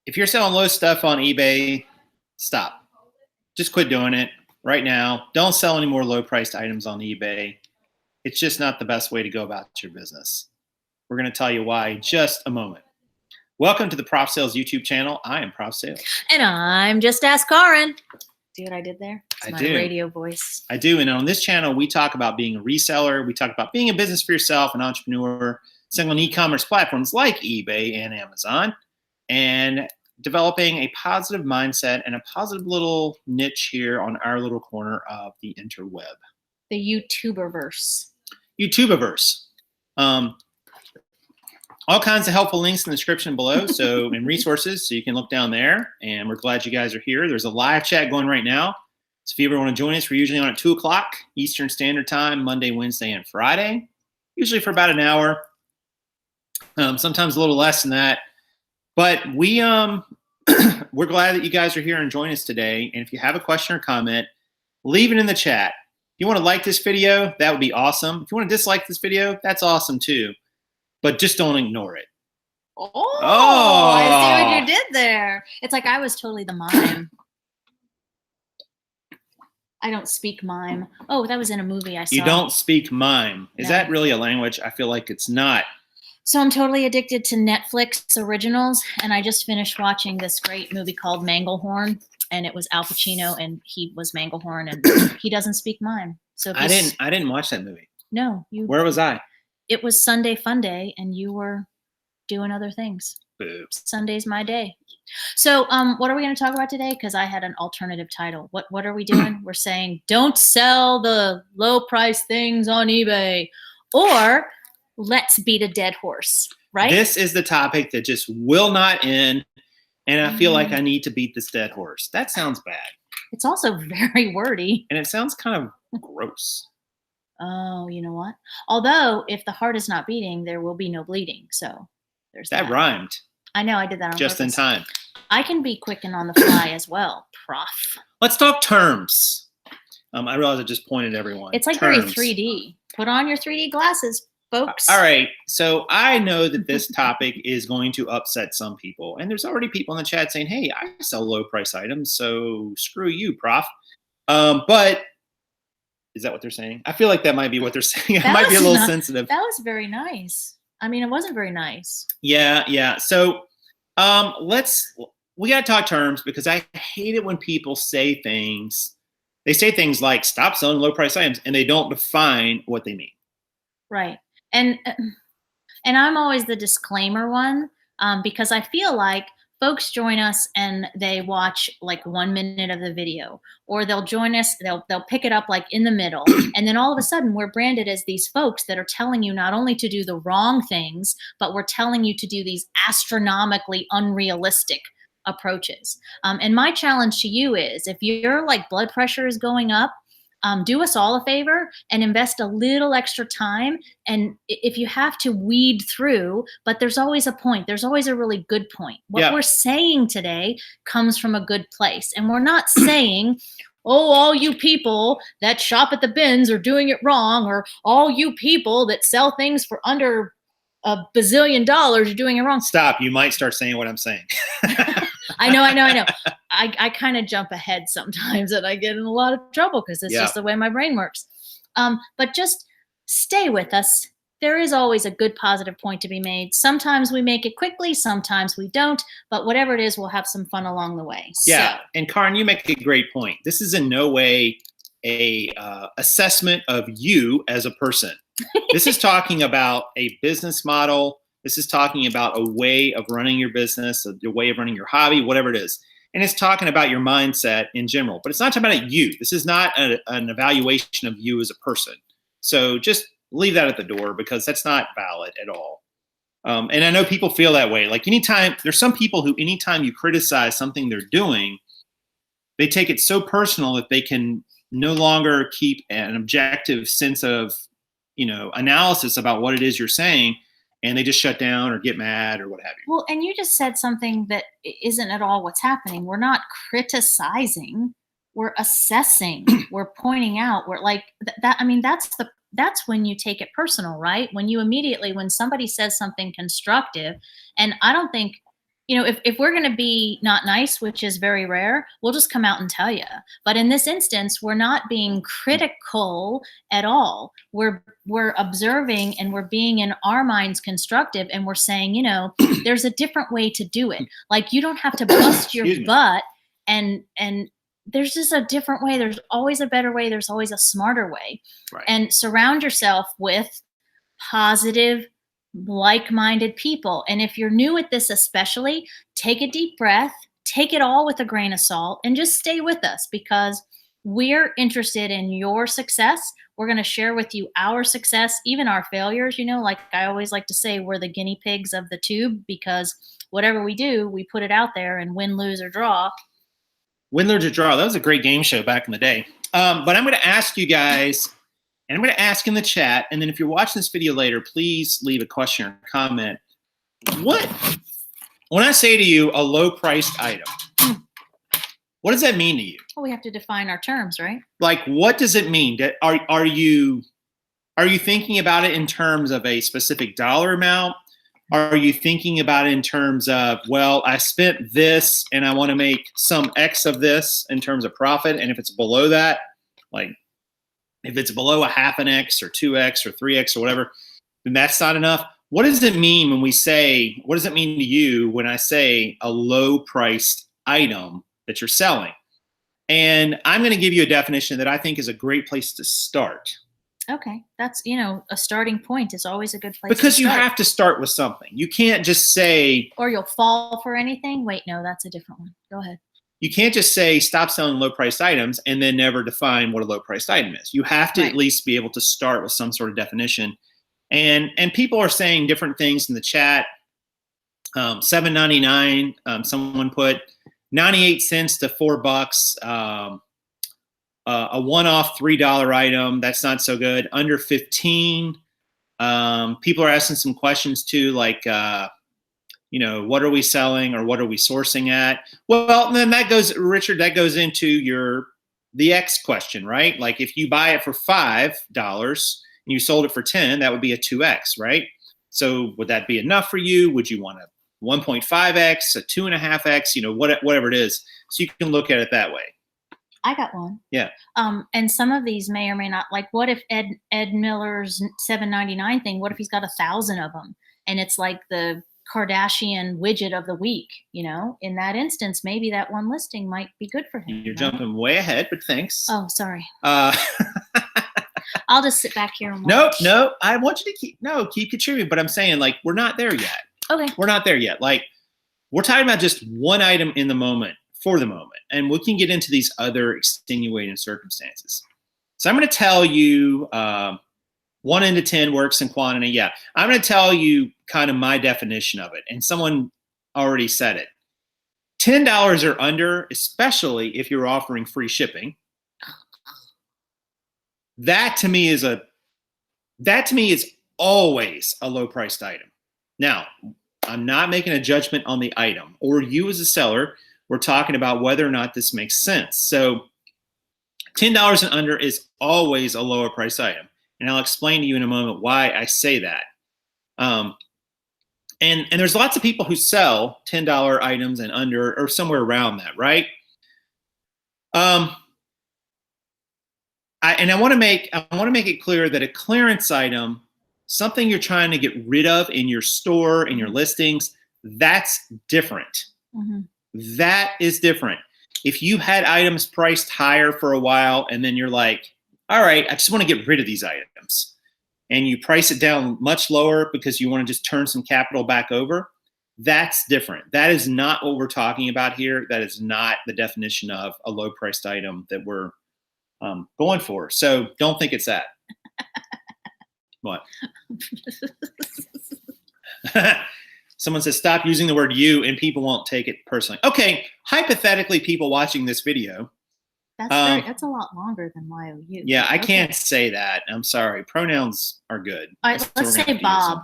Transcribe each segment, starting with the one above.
If you're selling low stuff on eBay, stop. Just quit doing it right now. Don't sell any more low priced items on eBay. It's just not the best way to go about your business. We're going to tell you why in just a moment. Welcome to the Prof Sales YouTube channel. I am Prof Sales. And I'm Just Ask Kaaren. See what I did there? It's I my do. radio voice. I do. And on this channel, we talk about being a reseller. We talk about being a business for yourself, an entrepreneur, selling on e-commerce platforms like eBay and Amazon, and developing a positive mindset and a positive little niche here on our little corner of the interweb. The YouTuberverse. YouTuberverse. All kinds of helpful links in the description below, and resources, so you can look down there. And we're glad you guys are here. There's a live chat going right now. So if you ever want to join us, we're usually on at 2 o'clock Eastern Standard Time, Monday, Wednesday, and Friday, usually for about an hour. Sometimes a little less than that. But we're glad that you guys are here and join us today. And if you have a question or comment, leave it in the chat. If you want to like this video, that would be awesome. If you want to dislike this video, that's awesome too. But just don't ignore it. Oh, I see what you did there. It's like I was totally the mime. I don't speak mime. Oh, that was in a movie I saw. You don't speak mime. Is that really a language? I feel like it's not. So I'm totally addicted to Netflix originals, and I just finished watching this great movie called Manglehorn, and it was Al Pacino, and he was Manglehorn, and he doesn't speak mime. So I didn't watch that movie. No, you. Where was I? It was Sunday Fun Day, and you were doing other things. Boo. Sunday's my day. So what are we going to talk about today? Because I had an alternative title. What are we doing? We're saying don't sell the low price things on eBay, or let's beat a dead horse, right? This is the topic that just will not end, and I feel like I need to beat this dead horse. That sounds bad. It's also very wordy. And it sounds kind of gross. Oh, you know what? Although, if the heart is not beating, there will be no bleeding. So there's that. That rhymed. I know, I did that on just purpose. In time. I can be quick and on the fly as well, Prof. Let's talk terms. I realize I just pointed at everyone. It's like terms. Very 3D. Put on your 3D glasses, folks. All right. So I know that this topic is going to upset some people. And there's already people in the chat saying, hey, I sell low price items, so screw you, Prof. But is that what they're saying? I feel like that might be what they're saying. It might be a little sensitive. That was very nice. I mean, it wasn't very nice. Yeah. So we got to talk terms, because I hate it when people say things. They say things like stop selling low price items, and they don't define what they mean. Right. And I'm always the disclaimer one, because I feel like folks join us and they watch like 1 minute of the video, or they'll join us, they'll pick it up like in the middle. And then all of a sudden we're branded as these folks that are telling you not only to do the wrong things, but we're telling you to do these astronomically unrealistic approaches. And my challenge to you is, if your like blood pressure is going up, do us all a favor and invest a little extra time. And if you have to weed through, but there's always a point. There's always a really good point. What we're saying today comes from a good place. And we're not saying, oh, all you people that shop at the bins are doing it wrong, or all you people that sell things for under $1 bazillion are doing it wrong. Stop. You might start saying what I'm saying. I know. I kind of jump ahead sometimes, and I get in a lot of trouble because it's just the way my brain works. But just stay with us. There is always a good positive point to be made. Sometimes we make it quickly, sometimes we don't, but whatever it is, we'll have some fun along the way. Yeah, and Kaaren, you make a great point. This is in no way a assessment of you as a person. This is talking about a business model. This is talking about a way of running your business, a way of running your hobby, whatever it is. And it's talking about your mindset in general, but it's not talking about you. This is not an evaluation of you as a person. So just leave that at the door, because that's not valid at all. And I know people feel that way. Like there's some people who anytime you criticize something they're doing, they take it so personal that they can no longer keep an objective sense of, analysis about what it is you're saying. And they just shut down or get mad or what have you. Well, and you just said something that isn't at all what's happening. We're not criticizing. We're assessing. We're pointing out. We're like that. I mean, that's when you take it personal, right? When somebody says something constructive, and I don't think you know, if we're going to be not nice, which is very rare, we'll just come out and tell you. But in this instance, we're not being critical at all. We're observing, and we're being in our minds constructive, and we're saying, you know, there's a different way to do it. Like, you don't have to bust your butt, and there's just a different way. There's always a better way. There's always a smarter way. Right. And surround yourself with positive, like-minded people. And if you're new at this, especially, take a deep breath, take it all with a grain of salt, and just stay with us, because we're interested in your success. We're going to share with you our success, even our failures. You know, like I always like to say, we're the guinea pigs of the tube, because whatever we do, we put it out there, and win, lose, or draw. Win, lose, or draw. That was a great game show back in the day. But I'm going to ask you guys, and I'm going to ask in the chat, and then if you're watching this video later, please leave a question or comment. When I say to you a low-priced item, what does that mean to you? Well, we have to define our terms, right? Like, what does it mean? Are you thinking about it in terms of a specific dollar amount? Are you thinking about it in terms of, well, I spent this and I want to make some X of this in terms of profit, and if it's below that, like, if it's below a half an X or 2X or 3X or whatever, then that's not enough. What does it mean when we say, what does it mean to you when I say a low priced item that you're selling? And I'm going to give you a definition that I think is a great place to start. Okay. That's, you know, a starting point is always a good place because to you start. have to start with something. You can't just say, or you'll fall for anything. Wait, no, that's a different one. Go ahead. You can't just say stop selling low-priced items and then never define what a low-priced item is. You have to at least be able to start with some sort of definition. And people are saying different things in the chat. $7.99. Someone put 98 cents to $4. A one-off $3 item. That's not so good. Under 15. People are asking some questions too, like, you know, what are we selling or what are we sourcing at? Well, then that goes, Richard, that goes into the X question, right? Like, if you buy it for $5 and you sold it for 10, that would be a 2X, right? So would that be enough for you? Would you want a 1.5X, a 2.5X, you know, whatever it is? So you can look at it that way. I got one. Yeah. And some of these may or may not, like, what if Ed Miller's $7.99 thing, what if he's got 1,000 of them and it's like the Kardashian widget of the week? You know, in that instance, maybe that one listing might be good for him. You're jumping way ahead, but thanks. Oh, sorry. I'll just sit back here and watch. No, I want you to keep contributing, but I'm saying, like, we're not there yet. Okay. We're not there yet. Like, we're talking about just one item in the moment, for the moment, and we can get into these other extenuating circumstances. So I'm going to tell you 1 into 10 works in quantity. Yeah, I'm going to tell you kind of my definition of it, and someone already said it. $10 or under, especially if you're offering free shipping. That to me is always a low priced item. Now, I'm not making a judgment on the item or you as a seller. We're talking about whether or not this makes sense. So $10 and under is always a lower price item. And I'll explain to you in a moment why I say that. And there's lots of people who sell $10 items and under, or somewhere around that, right? I want to make it clear that a clearance item, something you're trying to get rid of in your store, in your listings, that's different. Mm-hmm. That is different. If you had items priced higher for a while and then you're like, all right, I just want to get rid of these items, and you price it down much lower because you want to just turn some capital back over, that's different. That is not what we're talking about here. That is not the definition of a low priced item that we're going for. So don't think it's that. What? Someone says, stop using the word you and people won't take it personally. Okay, hypothetically, people watching this video. That's a lot longer than YOU. Yeah, I can't say that. I'm sorry. Pronouns are good. All right, let's say Bob.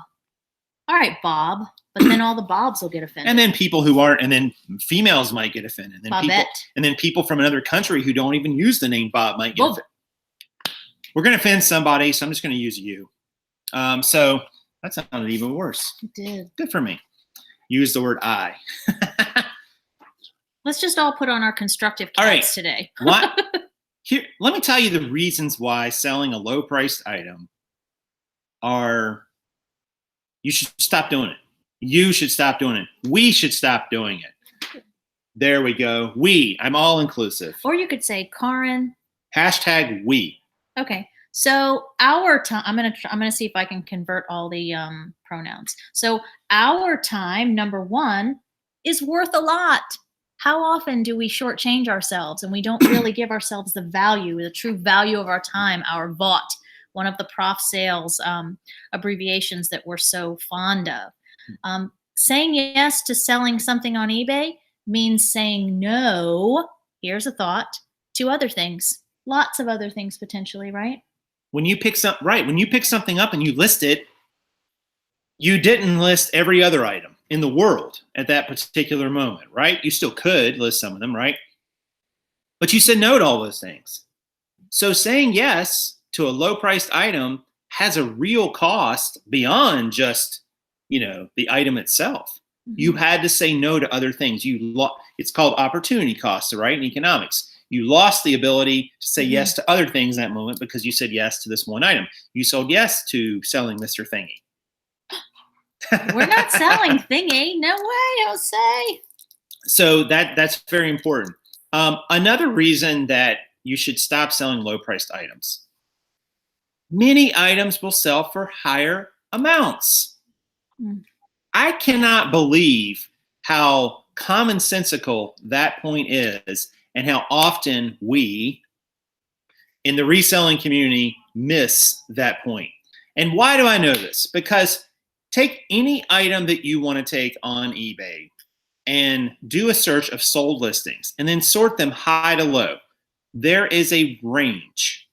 All right, Bob. But then all the Bobs will get offended. And then people who aren't, and then females might get offended. And then people from another country who don't even use the name Bob might get offended. We're going to offend somebody, so I'm just going to use you. So that sounded even worse. It did. Good for me. use the word I. Let's just all put on our constructive All right. caps today. What? Here, let me tell you the reasons why selling a low-priced item you should stop doing it. You should stop doing it. We should stop doing it. There we go. I'm all inclusive. Or you could say, Kaaren. Hashtag we. Okay. So our time, I'm gonna see if I can convert all the pronouns. So our time, number one, is worth a lot. How often do we shortchange ourselves and we don't really give ourselves the value, the true value of our time, our VOT, one of the PROF sales abbreviations that we're so fond of. Saying yes to selling something on eBay means saying no, here's a thought, to other things. Lots of other things potentially, right? When you pick something up and you list it, you didn't list every other item in the world at that particular moment, right? You still could list some of them, right? But you said no to all those things. So saying yes to a low-priced item has a real cost beyond just, the item itself. Mm-hmm. You had to say no to other things. It's called opportunity cost, right? In economics. You lost the ability to say yes to other things in that moment because you said yes to this one item. You sold yes to selling Mr. Thingy. We're not selling Thingy. No way, Jose. So that's very important. Another reason that you should stop selling low-priced items. Many items will sell for higher amounts. I cannot believe how commonsensical that point is and how often we in the reselling community miss that point. And why do I know this? Because take any item that you want to take on eBay and do a search of sold listings and then sort them high to low. There is a range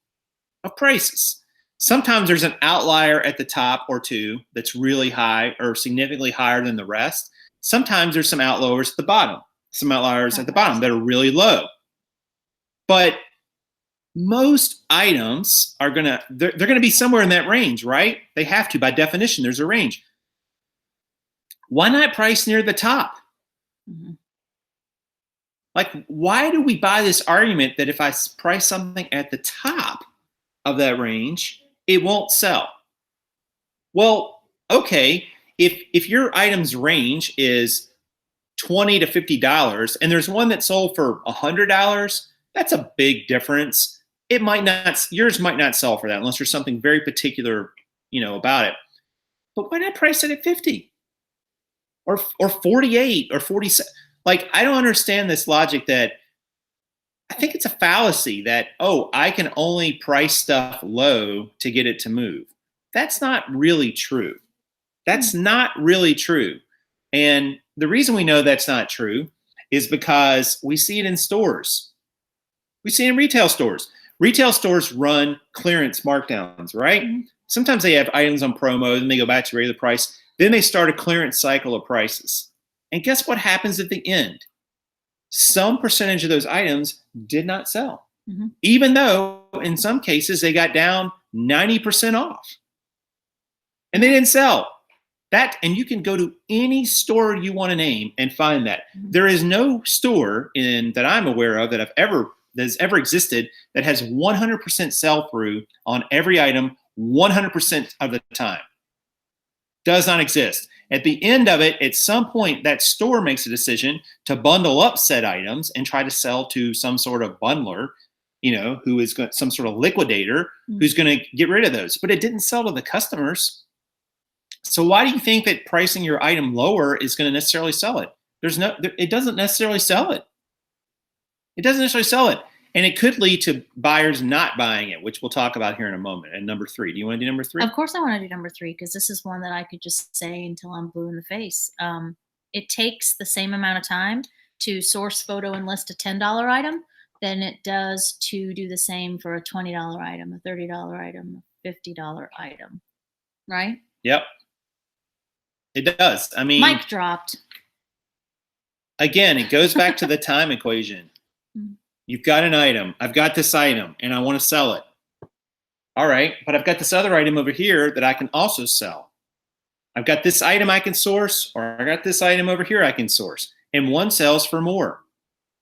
of prices. Sometimes there's an outlier at the top or two that's really high or significantly higher than the rest. Sometimes there's some outliers at the bottom, that are really low. But most items are they're gonna be somewhere in that range, right? They have to, by definition, there's a range. Why not price near the top? Mm-hmm. Like, why do we buy this argument that if I price something at the top of that range, it won't sell? Well, okay, if your item's range is $20 to $50 and there's one that sold for $100, that's a big difference. Yours might not sell for that unless there's something very particular, about it. But why not price it at 50 or 48 or 47? Like, I don't understand this logic that I think it's a fallacy that, I can only price stuff low to get it to move. That's not really true. That's not really true. And the reason we know that's not true is because we see it in stores. We see it in retail stores. Retail stores run clearance markdowns, right? Mm-hmm. Sometimes they have items on promo, then they go back to regular price. Then they start a clearance cycle of prices. And guess what happens at the end? Some percentage of those items did not sell, even though in some cases they got down 90% off. And they didn't sell. And you can go to any store you want to name and find that. There is no store that I'm aware of that has ever existed that has 100% sell-through on every item 100% of the time. Does not exist. At the end of it, at some point, that store makes a decision to bundle up said items and try to sell to some sort of bundler, who is some sort of liquidator who's going to get rid of those. But it didn't sell to the customers. So why do you think that pricing your item lower is going to necessarily sell it? It doesn't necessarily sell it. It doesn't necessarily sell it. And it could lead to buyers not buying it, which we'll talk about here in a moment. And number 3, do you want to do number 3? Of course I want to do number 3, because this is one that I could just say until I'm blue in the face. It takes the same amount of time to source, photo, and list a $10 item than it does to do the same for a $20 item, a $30 item, a $50 item, right? Yep. It does. I mean, mic dropped. Again, it goes back to the time equation. You've got an item. I've got this item and I want to sell it. All right, but I've got this other item over here that I can also sell. I've got this item I can source, or I got this item over here I can source. And one sells for more.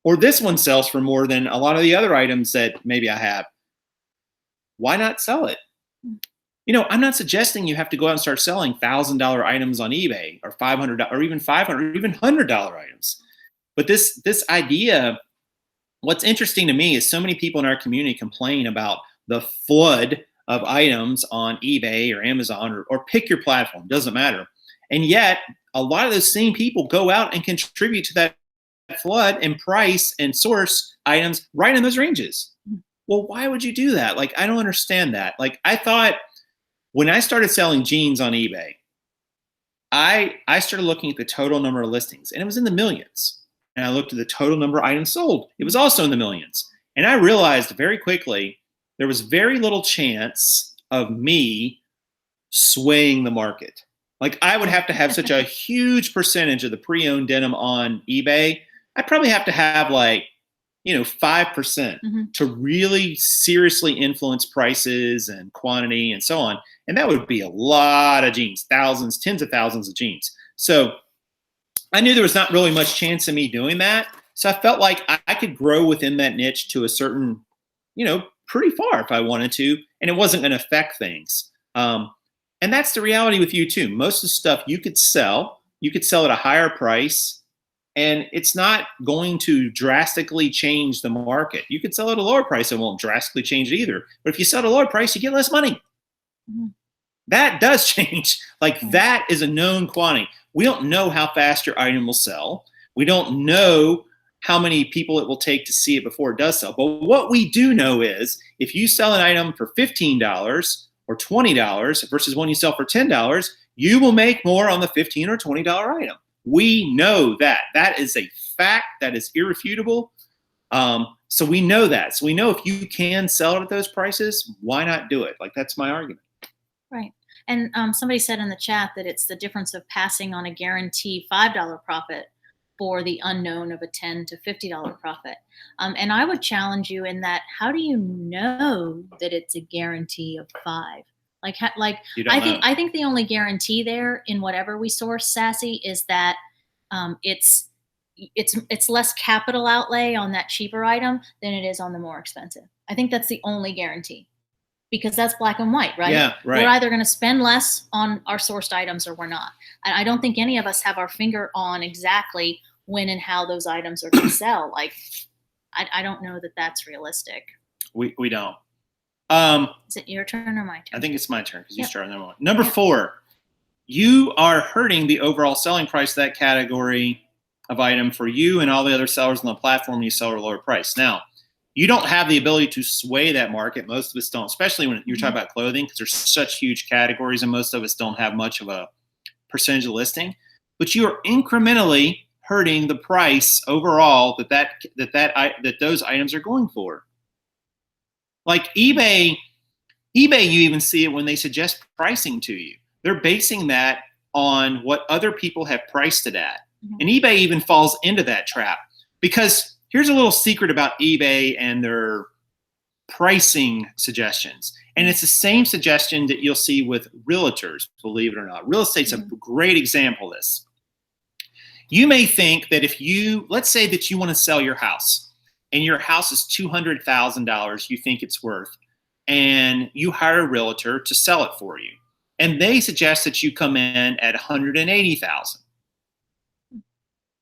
Or this one sells for more than a lot of the other items that maybe I have. Why not sell it? I'm not suggesting you have to go out and start selling $1,000 items on eBay, or $500, or even $500, or even $100 items. But this idea, what's interesting to me is so many people in our community complain about the flood of items on eBay or Amazon, or pick your platform, doesn't matter. And yet, a lot of those same people go out and contribute to that flood and price and source items right in those ranges. Well, why would you do that? Like, I don't understand that. Like, I thought when I started selling jeans on eBay, I started looking at the total number of listings, and it was in the millions. And I looked at the total number of items sold. It was also in the millions. And I realized very quickly there was very little chance of me swaying the market. Like, I would have to have such a huge percentage of the pre-owned denim on eBay. I'd probably have to have 5% to really seriously influence prices and quantity and so on. And that would be a lot of jeans, thousands, tens of thousands of jeans. So I knew there was not really much chance of me doing that. So I felt like I could grow within that niche to a certain, pretty far if I wanted to, and it wasn't going to affect things. And that's the reality with you too. Most of the stuff you could sell at a higher price, and it's not going to drastically change the market. You could sell at a lower price, it won't drastically change it either. But if you sell at a lower price, you get less money. That does change. That is a known quantity. We don't know how fast your item will sell. We don't know how many people it will take to see it before it does sell. But what we do know is if you sell an item for $15 or $20 versus one you sell for $10, you will make more on the $15 or $20 item. We know that. That is a fact. That is irrefutable. So we know that. So we know if you can sell it at those prices, why not do it? That's my argument. Right. And somebody said in the chat that it's the difference of passing on a guaranteed $5 profit for the unknown of a $10 to $50 profit. And I would challenge you in that, how do you know that it's a guarantee of 5? I think the only guarantee there in whatever we source, Sassy, is that it's less capital outlay on that cheaper item than it is on the more expensive. I think that's the only guarantee, because that's black and white, right? Yeah, right. We're either going to spend less on our sourced items or we're not. And I don't think any of us have our finger on exactly when and how those items are going to sell. I don't know that that's realistic. We don't. Is it your turn or my turn? I think it's my turn because you started number one. Number 4, you are hurting the overall selling price of that category of item for you and all the other sellers on the platform. You sell at a lower price. Now, you don't have the ability to sway that market. Most of us don't, especially when you're talking about clothing, because there's such huge categories and most of us don't have much of a percentage of listing. But you are incrementally hurting the price overall that those items are going for. Like eBay, you even see it when they suggest pricing to you. They're basing that on what other people have priced it at. And eBay even falls into that trap, because here's a little secret about eBay and their pricing suggestions. And it's the same suggestion that you'll see with realtors, believe it or not. Real estate's a great example of this. You may think that let's say that you want to sell your house, and your house is $200,000 you think it's worth, and you hire a realtor to sell it for you. And they suggest that you come in at $180,000.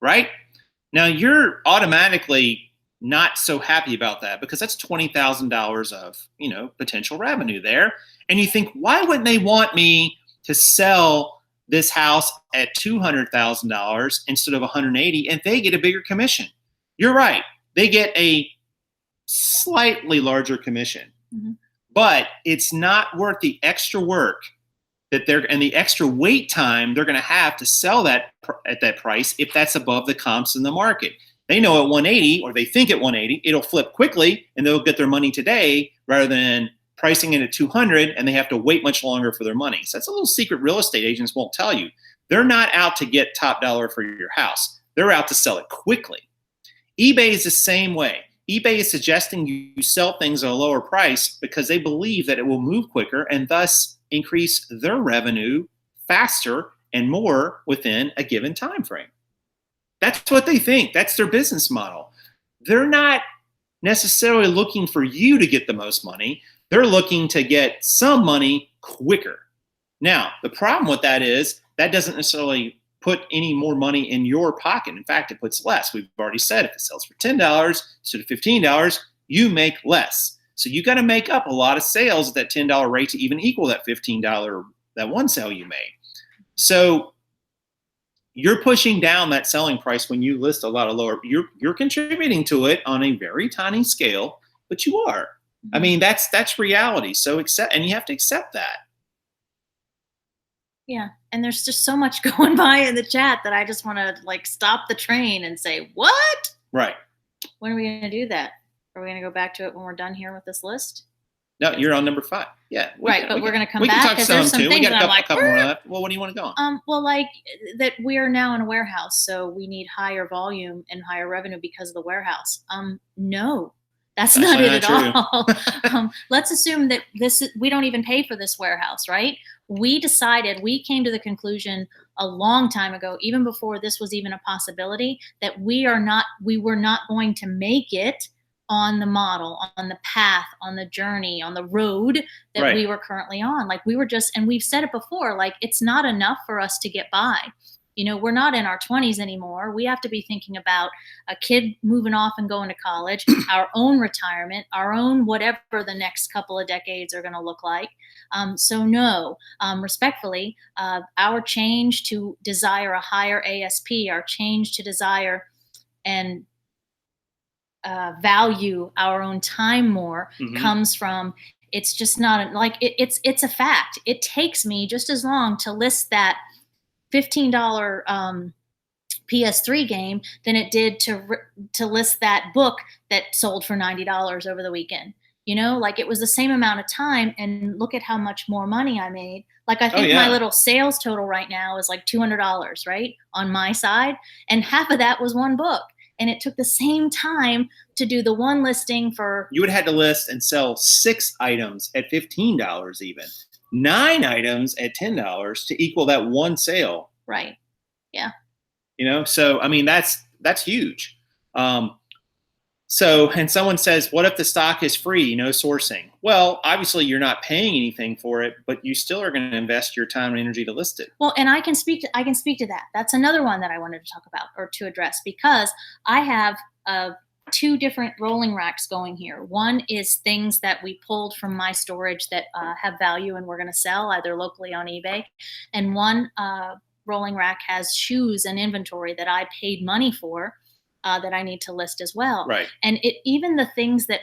Right? Now you're automatically not so happy about that, because that's $20,000 of, potential revenue there. And you think, why wouldn't they want me to sell this house at $200,000 instead of $180,000, and they get a bigger commission? You're right. They get a slightly larger commission, but it's not worth the extra work and the extra wait time they're going to have to sell that at that price if that's above the comps in the market. They know at 180, or they think at 180, it'll flip quickly and they'll get their money today, rather than pricing it at 200 and they have to wait much longer for their money. So that's a little secret real estate agents won't tell you. They're not out to get top dollar for your house. They're out to sell it quickly. eBay is the same way. eBay is suggesting you sell things at a lower price because they believe that it will move quicker and thus increase their revenue faster and more within a given time frame. That's what they think. That's their business model. They're not necessarily looking for you to get the most money. They're looking to get some money quicker. Now, the problem with that is that doesn't necessarily put any more money in your pocket. In fact, it puts less. We've already said if it sells for $10 instead of $15, you make less. So you got to make up a lot of sales at that $10 rate to even equal that $15, that one sale you made. So you're pushing down that selling price when you list a lot of lower. You're contributing to it on a very tiny scale, but you are. I mean, that's reality. So and you have to accept that. Yeah. And there's just so much going by in the chat that I just want to like stop the train and say, what? Right. When are we going to do that? Are we going to go back to it when we're done here with this list? No, you're on number 5. Yeah. Right. But we're going to come back because there's some things that I'm like, couple more left. Well, what do you want to go on? Well, like that we're now in a warehouse, so we need higher volume and higher revenue because of the warehouse. No. That's not it at all. Let's assume that we don't even pay for this warehouse, right? We came to the conclusion a long time ago, even before this was even a possibility, that we were not going to make it on the model, on the path, on the journey, on the road that we were currently on. Like and we've said it before, like it's not enough for us to get by. You know, we're not in our 20s anymore. We have to be thinking about a kid moving off and going to college, our own retirement, our own whatever the next couple of decades are going to look like. So no, respectfully, our change to desire a higher ASP, our change to desire and value our own time more comes from, it's just not like it's a fact. It takes me just as long to list that $15 PS3 game than it did to list that book that sold for $90 over the weekend. You know, like it was the same amount of time, and look at how much more money I made. Like I think my little sales total right now is like $200, right, on my side, and half of that was one book. And it took the same time to do the one listing for. You would have had to list and sell 6 items at $15 even. 9 items at $10 to equal that one sale. Right. Yeah. You know, so I mean that's huge. So, and someone says, what if the stock is free, no sourcing? Well, obviously you're not paying anything for it, but you still are going to invest your time and energy to list it. Well, and I can speak to that. That's another one that I wanted to talk about or to address, because I have 2 different rolling racks going here. One is things that we pulled from my storage that have value and we're going to sell either locally on eBay. And one rolling rack has shoes and inventory that I paid money for that I need to list as well. Right. And even the things that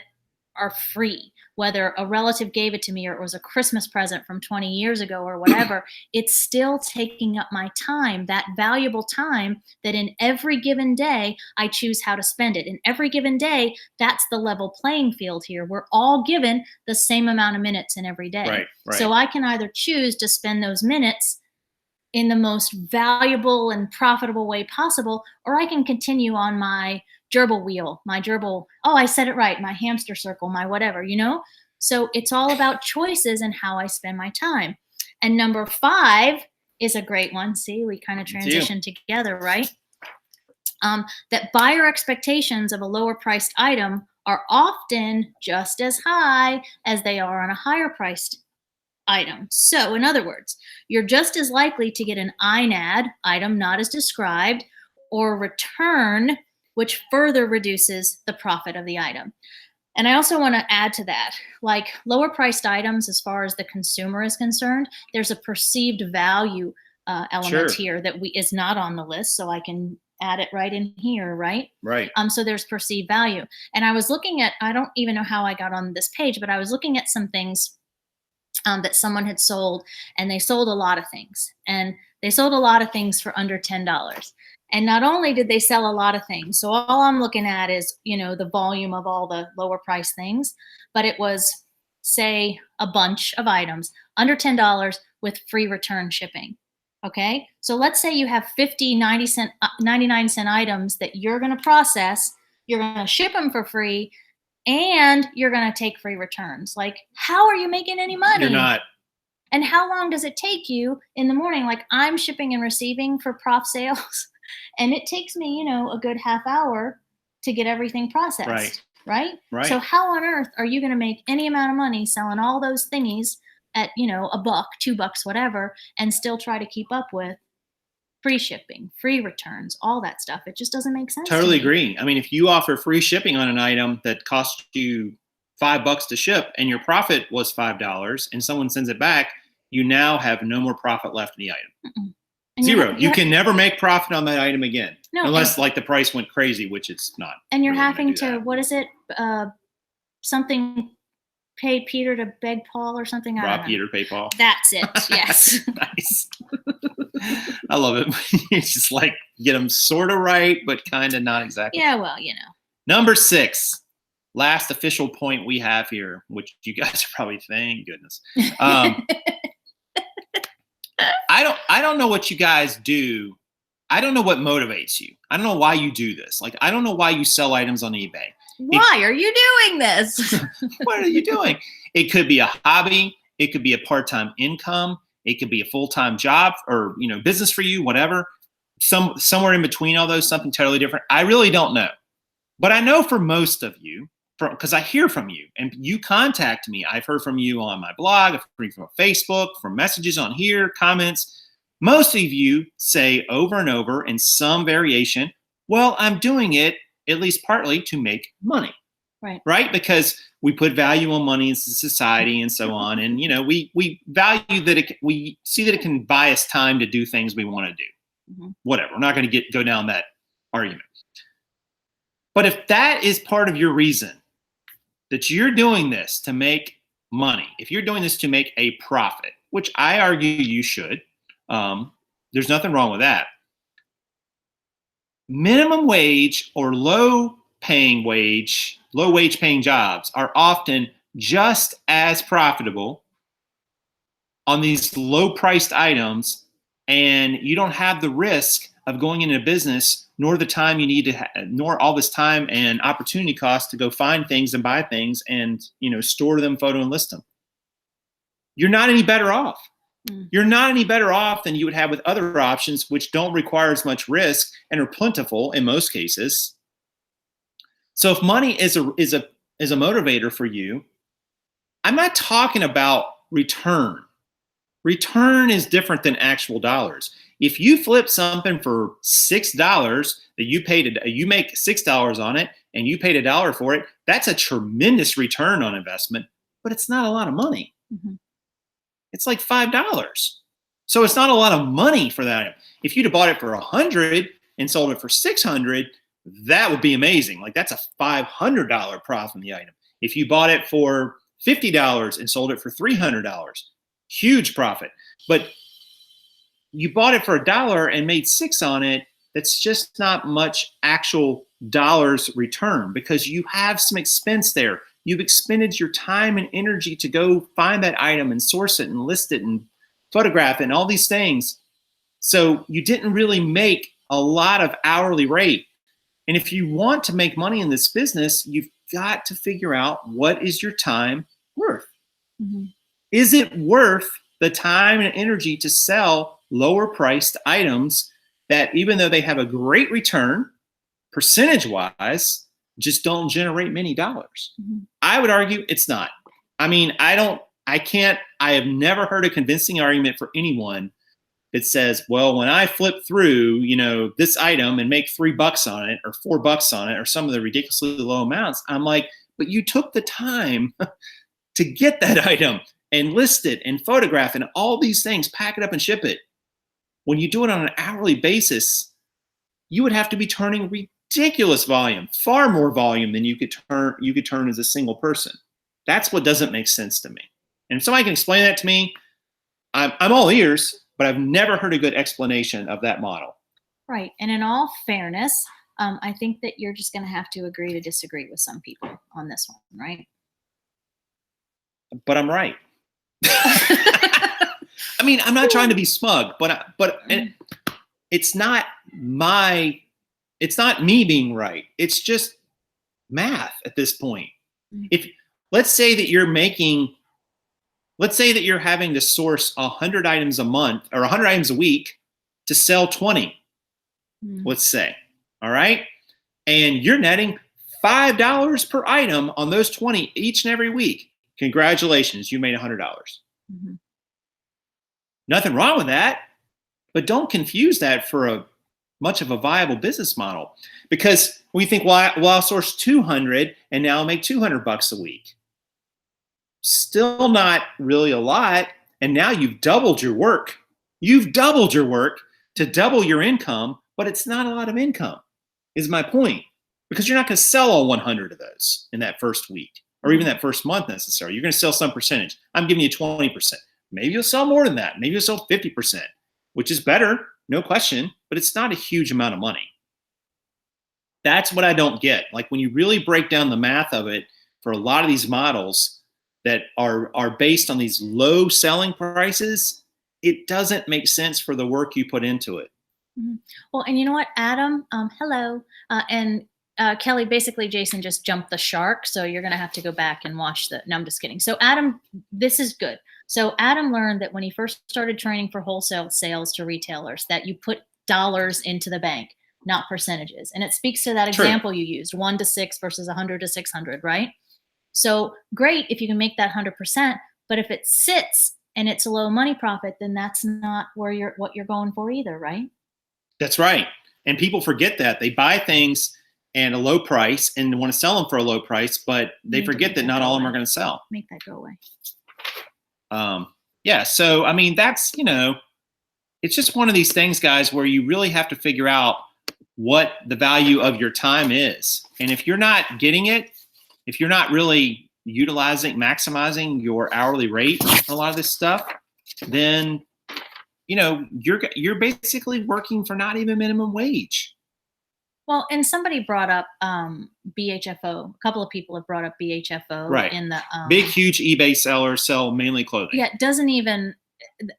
are free, whether a relative gave it to me or it was a Christmas present from 20 years ago or whatever, it's still taking up my time, that valuable time that in every given day, I choose how to spend it. In every given day, that's the level playing field here. We're all given the same amount of minutes in every day. Right. So I can either choose to spend those minutes in the most valuable and profitable way possible, or I can continue on my gerbil wheel, I said it right, my hamster circle, my whatever, you know? So it's all about choices and how I spend my time. And number 5 is a great one. See, we kind of transitioned together, right? That buyer expectations of a lower priced item are often just as high as they are on a higher priced item. So in other words, you're just as likely to get an INAD, item not as described, or return, which further reduces the profit of the item. And I also want to add to that, like lower priced items, as far as the consumer is concerned, there's a perceived value element here that is not on the list. So I can add it right in here, right? Right. So there's perceived value. And I was looking at, I don't even know how I got on this page, but I was looking at some things that someone had sold, and they sold a lot of things, and they sold a lot of things for under $10. And not only did they sell a lot of things, so all I'm looking at is, you know, the volume of all the lower price things, but it was, say, a bunch of items under $10 with free return shipping. Okay. So let's say you have 50, 99 cent items that you're going to process, you're going to ship them for free, and you're going to take free returns. Like, how are you making any money? You're not. And how long does it take you in the morning? Like I'm shipping and receiving for prof sales, and it takes me, you know, a good half hour to get everything processed. Right. Right. So how on earth are you going to make any amount of money selling all those thingies at, you know, $1, $2, whatever, and still try to keep up with free shipping, free returns, all that stuff? It just doesn't make sense. Totally to me. agree. I mean, if you offer free shipping on an item that costs you $5 to ship and your profit was $5 and someone sends it back, you now have no more profit left in the item. Zero. You can never make profit on that item again. No, unless like the price went crazy, which it's not. And you're really having to, what is it? Something pay Peter to beg Paul or something. Rob Peter, pay Paul. That's it. Yes. Nice. I love it. It's just like get them sort of right, but kind of not exactly. Yeah, well, you know. Number 6, last official point we have here, which you guys are probably, thank goodness. I don't know what you guys do. I don't know what motivates you. I don't know why you do this. Like, I don't know why you sell items on eBay. Why are you doing this? What are you doing? It could be a hobby. It could be a part-time income. It could be a full-time job or, you know, business for you, whatever. Somewhere in between all those, something totally different. I really don't know. But I know for most of you, because I hear from you and you contact me. I've heard from you on my blog, I've heard from Facebook, from messages on here, comments. Most of you say over and over in some variation, well, I'm doing it at least partly to make money. Right? Because we put value on money in society and so on. And, you know, we value that we see that it can buy us time to do things we want to do. Whatever. We're not going to go down that argument. But if that is part of your reason that you're doing this to make money, if you're doing this to make a profit, which I argue you should, there's nothing wrong with that. Minimum wage or low wage paying jobs are often just as profitable on these low priced items, and you don't have the risk of going into a business, nor the time you need to, nor all this time and opportunity cost to go find things and buy things and, you know, store them, photo and list them. You're not any better off. You're not any better off than you would have with other options, which don't require as much risk and are plentiful in most cases. So if money is a motivator for you, I'm not talking about return. Return is different than actual dollars. If you flip something for $6 that you make $6 on it and you paid $1 for it, that's a tremendous return on investment, but it's not a lot of money. It's like $5. So it's not a lot of money for that. If you'd have bought it for $100 and sold it for $600, that would be amazing. Like that's a $500 profit on the item. If you bought it for $50 and sold it for $300, huge profit. But you bought it for $1 and made $6 on it. That's just not much actual dollars return because you have some expense there. You've expended your time and energy to go find that item and source it and list it and photograph it and all these things. So you didn't really make a lot of hourly rate. And if you want to make money in this business, you've got to figure out what is your time worth. Is it worth the time and energy to sell lower priced items that even though they have a great return, percentage wise, just don't generate many dollars? I would argue it's not. I mean, I have never heard a convincing argument for anyone that says, well, when I flip through, you know, this item and make $3 on it or $4 on it or some of the ridiculously low amounts, I'm like, but you took the time to get that item and list it and photograph and all these things, pack it up and ship it. When you do it on an hourly basis, you would have to be turning ridiculous volume, far more volume than you could turn as a single person. That's what doesn't make sense to me. And if somebody can explain that to me, I'm all ears, but I've never heard a good explanation of that model. Right. And in all fairness, I think that you're just going to have to agree to disagree with some people on this one, right? But I'm right. I mean, I'm not trying to be smug, but it's not me being right. It's just math at this point. If let's say that you're making let's say that you're having to source 100 items a month or 100 items a week to sell 20, let's say. All right. And you're netting $5 per item on those 20 each and every week. Congratulations, you made $100. Nothing wrong with that, but don't confuse that for much of a viable business model, because we think, well, I'll source 200 and now I'll make $200 a week. Still not really a lot. And now you've doubled your work. You've doubled your work to double your income, but it's not a lot of income, is my point. Because you're not going to sell all 100 of those in that first week or even that first month necessarily. You're going to sell some percentage. I'm giving you 20%. Maybe you'll sell more than that. Maybe you'll sell 50%, which is better, no question, but it's not a huge amount of money. That's what I don't get. Like when you really break down the math of it for a lot of these models that are based on these low selling prices, it doesn't make sense for the work you put into it. Well, and you know what, Adam, hello, and Kelly, basically Jason just jumped the shark, so you're going to have to go back and watch no, I'm just kidding. So Adam, this is good. So Adam learned that when he first started training for wholesale sales to retailers, that you put dollars into the bank, not percentages. And it speaks to that example you used, 1 to 6 versus 100 to 600, right? So great if you can make that 100%, but if it sits and it's a low money profit, then that's not what you're going for either, right? That's right. And people forget that. They buy things at a low price and want to sell them for a low price, but they forget that not all of them are going to sell. Make that go away. Yeah. So, I mean, that's, it's just one of these things, guys, where you really have to figure out what the value of your time is. And if you're not getting it, if you're not really maximizing your hourly rate on a lot of this stuff, then, you're basically working for not even minimum wage. Well, and somebody brought up BHFO. A couple of people have brought up BHFO. Right. In the big, huge eBay sellers sell mainly clothing. Yeah,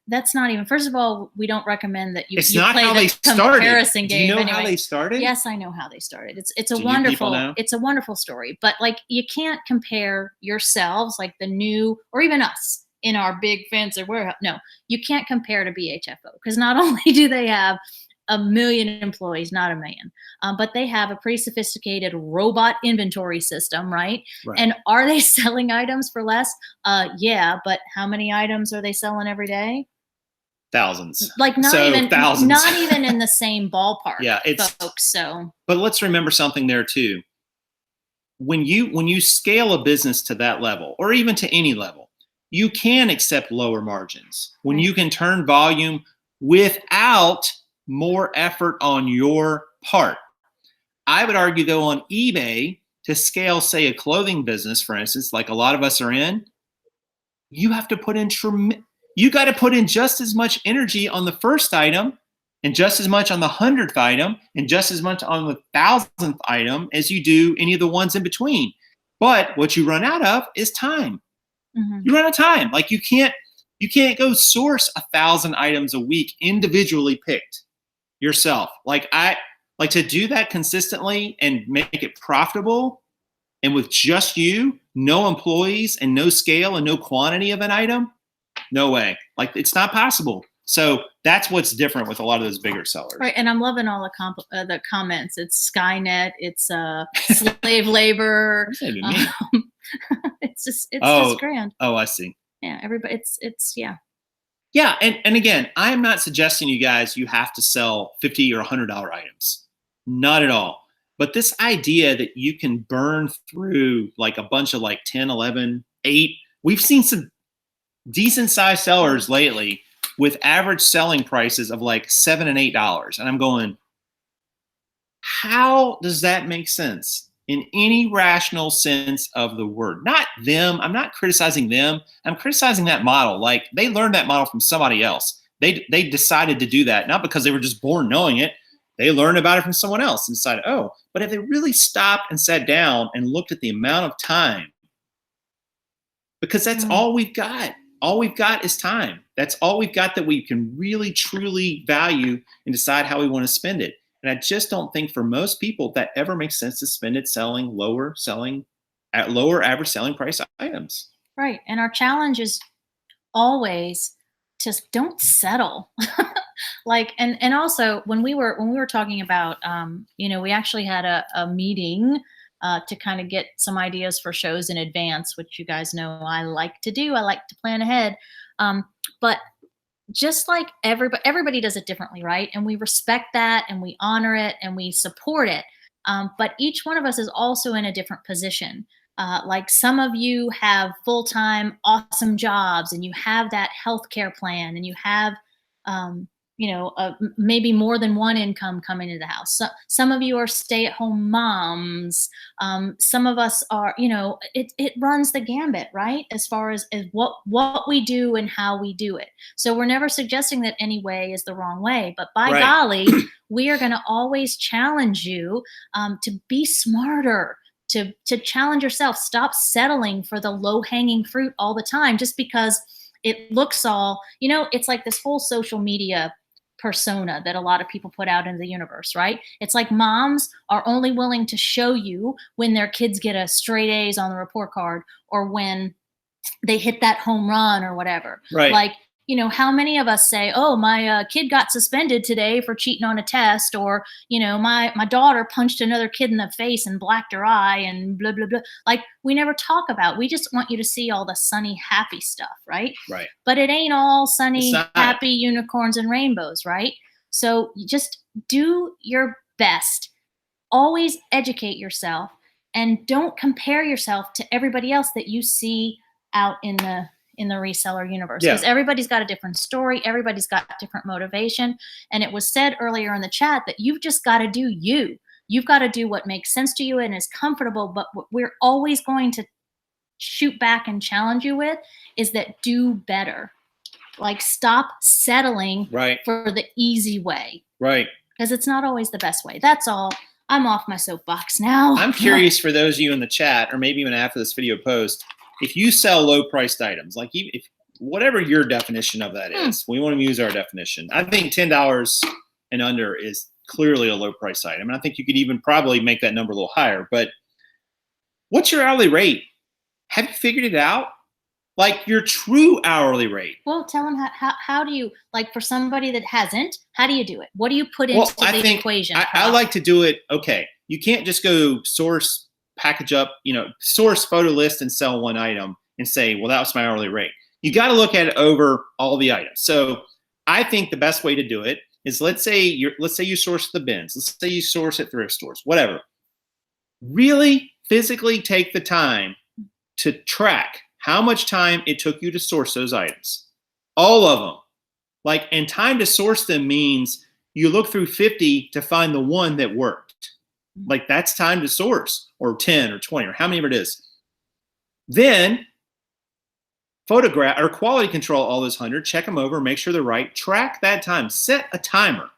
that's not even, first of all, we don't recommend that you not play how the they comparison started. game. Do you know anyway. how they started? Yes, I know how they started. It's a wonderful story. But like, you can't compare yourselves, like the new, or even us in our big fancy warehouse. No, you can't compare to BHFO, because not only do they have 1 million employees, not 1 million, but they have a pretty sophisticated robot inventory system, right? And are they selling items for less? Yeah, but how many items are they selling every day? Thousands. Like thousands. Not even in the same ballpark. Yeah, folks. So, but let's remember something there too. When you scale a business to that level, or even to any level, you can accept lower margins when you can turn volume without more effort on your part. I would argue, though, on eBay, to scale, say, a clothing business, for instance, like a lot of us are in, you have to put in you got to put in just as much energy on the first item, and just as much on the 100th item, and just as much on the 1,000th item as you do any of the ones in between. But what you run out of is time. You run out of time. Like you can't go source 1,000 items a week individually picked yourself. Like to do that consistently and make it profitable, and with just you, no employees and no scale and no quantity of an item, no way. Like it's not possible. So that's what's different with a lot of those bigger sellers. Right, and I'm loving all the comments. It's Skynet, it's slave labor. It's just grand. Oh, I see. Yeah, everybody. It's yeah. Yeah, and again, I'm not suggesting you guys you have to sell $50 or $100 items. Not at all. But this idea that you can burn through like a bunch of like 10, 11, 8. We've seen some decent sized sellers lately with average selling prices of like $7 and $8. And I'm going, how does that make sense in any rational sense of the word? Not them. I'm not criticizing them. I'm criticizing that model. Like they learned that model from somebody else. They decided to do that, not because they were just born knowing it. They learned about it from someone else and decided, oh, but if they really stopped and sat down and looked at the amount of time, because that's all we've got. All we've got is time. That's all we've got that we can really, truly value and decide how we want to spend it. And I just don't think for most people that ever makes sense to spend it selling at lower average selling price items. Right. And our challenge is always just don't settle. Like, and also when we were talking about, we actually had a meeting to kind of get some ideas for shows in advance, which you guys know I like to do. I like to plan ahead. But just like everybody does it differently, right? And we respect that and we honor it and we support it. But each one of us is also in a different position. Like some of you have full-time awesome jobs and you have that healthcare plan and you have maybe more than one income coming into the house. Some of you are stay-at-home moms. Some of us are, it runs the gambit, right? As far as what we do and how we do it. So we're never suggesting that any way is the wrong way, but by golly, we are going to always challenge you to be smarter, to challenge yourself. Stop settling for the low-hanging fruit all the time just because it looks all, it's like this whole social media persona that a lot of people put out into the universe, right? It's like moms are only willing to show you when their kids get a straight A's on the report card or when they hit that home run or whatever. Right. Like, how many of us say, oh, my kid got suspended today for cheating on a test, or, my daughter punched another kid in the face and blacked her eye and blah, blah, blah. Like, we never talk about, we just want you to see all the sunny, happy stuff, right? Right. But it ain't all sunny, happy unicorns and rainbows, right? So just do your best. Always educate yourself and don't compare yourself to everybody else that you see out in the reseller universe, because everybody's got a different story. Everybody's got different motivation. And it was said earlier in the chat that you've just got to do you. You've got to do what makes sense to you and is comfortable. But what we're always going to shoot back and challenge you with is that do better. Like, stop settling for the easy way. Right. Because it's not always the best way. That's all. I'm off my soapbox now. I'm curious for those of you in the chat, or maybe even after this video post, if you sell low-priced items, like if whatever your definition of that is, we want to use our definition. I think $10 and under is clearly a low-price item, and I think you could even probably make that number a little higher. But what's your hourly rate? Have you figured it out? Like your true hourly rate. Well, tell them how do you, like, for somebody that hasn't, how do you do it? What do you put into the equation? I like to do it. Okay, you can't just go source, package up, source, photo list, and sell one item and say, well, that was my hourly rate. You got to look at it over all the items. So I think the best way to do it is, let's say you source the bins. Let's say you source at thrift stores, whatever. Really physically take the time to track how much time it took you to source those items. All of them. And time to source them means you look through 50 to find the one that worked. That's time to source, or 10 or 20 or how many of it is. Then photograph or quality control all those 100, check them over, make sure they're right, track that time, set a timer.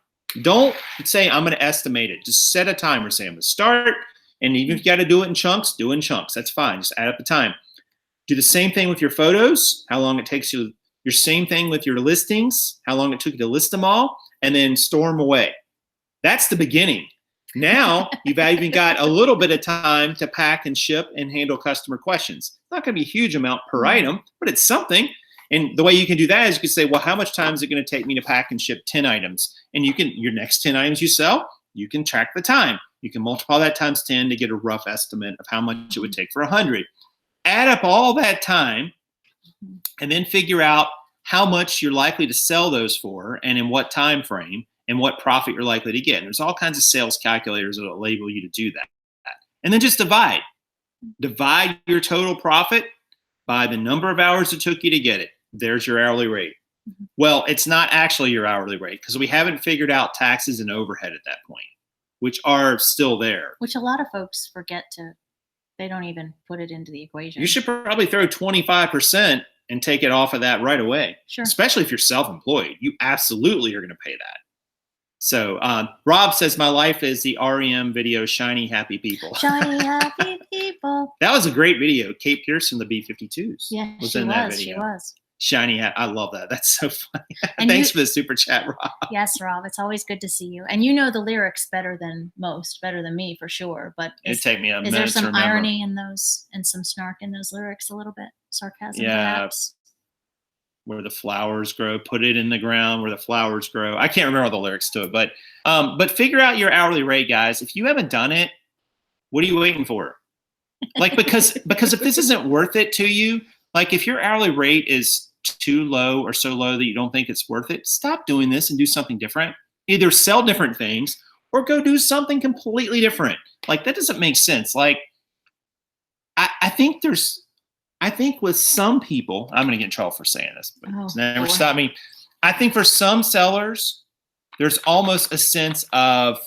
Don't say, I'm going to estimate it. Just set a timer. Say, I'm going to start, and even if you got to do it in chunks, do it in chunks. That's fine. Just add up the time. Do the same thing with your photos, how long it takes you. Your same thing with your listings, how long it took you to list them all, and then store them away. That's the beginning. Now you've even got a little bit of time to pack and ship and handle customer questions. It's not going to be a huge amount per item, but it's something. And the way you can do that is you can say, well, how much time is it going to take me to pack and ship 10 items? And your next 10 items you sell, you can track the time. You can multiply that times 10 to get a rough estimate of how much it would take for 100. Add up all that time and then figure out how much you're likely to sell those for and in what time frame and what profit you're likely to get. And there's all kinds of sales calculators that will enable you to do that. And then just divide. Divide your total profit by the number of hours it took you to get it. There's your hourly rate. Well, it's not actually your hourly rate because we haven't figured out taxes and overhead at that point, which are still there. Which a lot of folks forget to. They don't even put it into the equation. You should probably throw 25% and take it off of that right away. Sure. Especially if you're self-employed. You absolutely are going to pay that. So Rob says, my life is the REM video, Shiny Happy People. Shiny Happy People. That was a great video. Kate Pearson, the B-52s. Yeah, was in that video. She was. Shiny hat. I love that. That's so funny. Thanks for the super chat, Rob. Yes, Rob. It's always good to see you. And you know the lyrics better than most, better than me for sure. But it'd take me a minute to remember. Is there some irony in those and some snark in those lyrics a little bit? Sarcasm, yeah, perhaps? where the flowers grow, put it in the ground where the flowers grow. I can't remember all the lyrics to it, but figure out your hourly rate, guys. If you haven't done it, what are you waiting for? Like, because if this isn't worth it to you, like if your hourly rate is too low or so low that you don't think it's worth it, stop doing this and do something different. Either sell different things or go do something completely different. Like, that doesn't make sense. Like, I think with some people, I'm going to get in trouble for saying this, but never stop me. I think for some sellers, there's almost a sense of